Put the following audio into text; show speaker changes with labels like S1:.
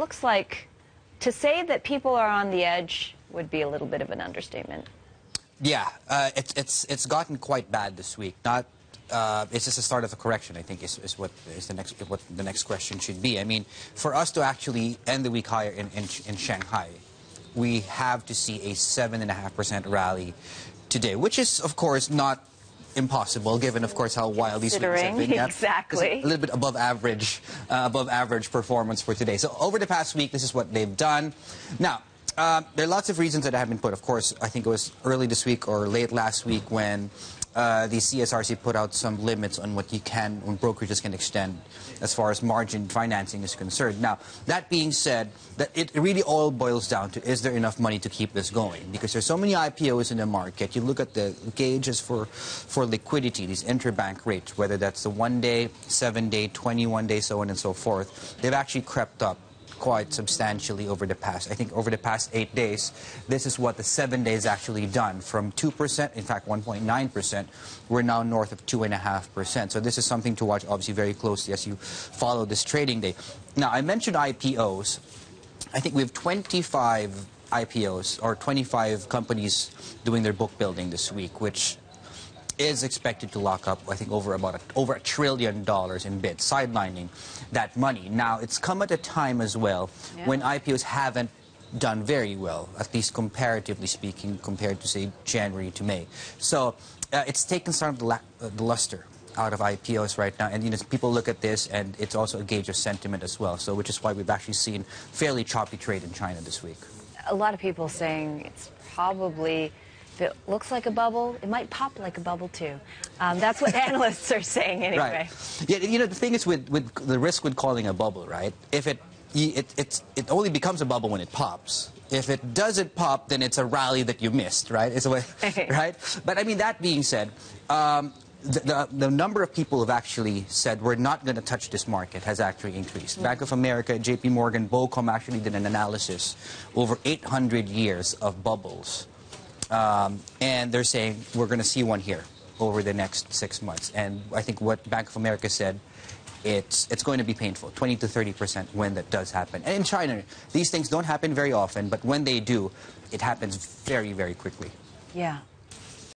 S1: looks like to say that people are on the edge would be a little bit of an understatement.
S2: Yeah, it's gotten quite bad this week. Not it's just the start of a correction, I think, is what the next question should be. I mean, for us to actually end the week higher in Shanghai, we have to see a 7.5% rally today, which is, of course, not impossible, given, of course, how wild these weeks have been. Yeah,
S1: exactly.
S2: A little bit above average performance for today. So over the past week, this is what they've done. Now, there are lots of reasons that have been put. Of course, I think it was early this week or late last week when the CSRC put out some limits on what when brokerages can extend as far as margin financing is concerned. Now, that being said, that it really all boils down to, is there enough money to keep this going? Because there's so many IPOs in the market. You look at the gauges for liquidity, these interbank rates, whether that's the 1-day, 7-day, 21-day, so on and so forth, they've actually crept up quite substantially over the past, I think over the past 8 days. This is what the 7 days actually done. From 2%, in fact 1.9%, we're now north of 2.5%. So this is something to watch obviously very closely as you follow this trading day. Now, I mentioned IPOs. I think we have 25 IPOs or 25 companies doing their book building this week, which is expected to lock up, I think, over $1 trillion in bids, sidelining that money. Now, it's come at a time as well when IPOs haven't done very well, at least comparatively speaking, compared to, say, January to May. So it's taken some of the luster out of IPOs right now, and people look at this, and it's also a gauge of sentiment as well. So, which is why we've actually seen fairly choppy trade in China this week.
S1: A lot of people saying it's probably, if it looks like a bubble, it might pop like a bubble too. That's what analysts are saying anyway.
S2: Right. Yeah, the thing is with the risk with calling a bubble, right? If it only becomes a bubble when it pops. If it doesn't pop, then it's a rally that you missed, right? It's a way, right? But I mean, that being said, the number of people who've actually said we're not going to touch this market has actually increased. Bank of America, JP Morgan, BOCOM actually did an analysis over 800 years of bubbles. And they're saying we're going to see one here over the next 6 months. And I think what Bank of America said, it's going to be painful, 20 to 30% when that does happen. And in China, these things don't happen very often, but when they do, it happens very, very quickly.
S1: Yeah.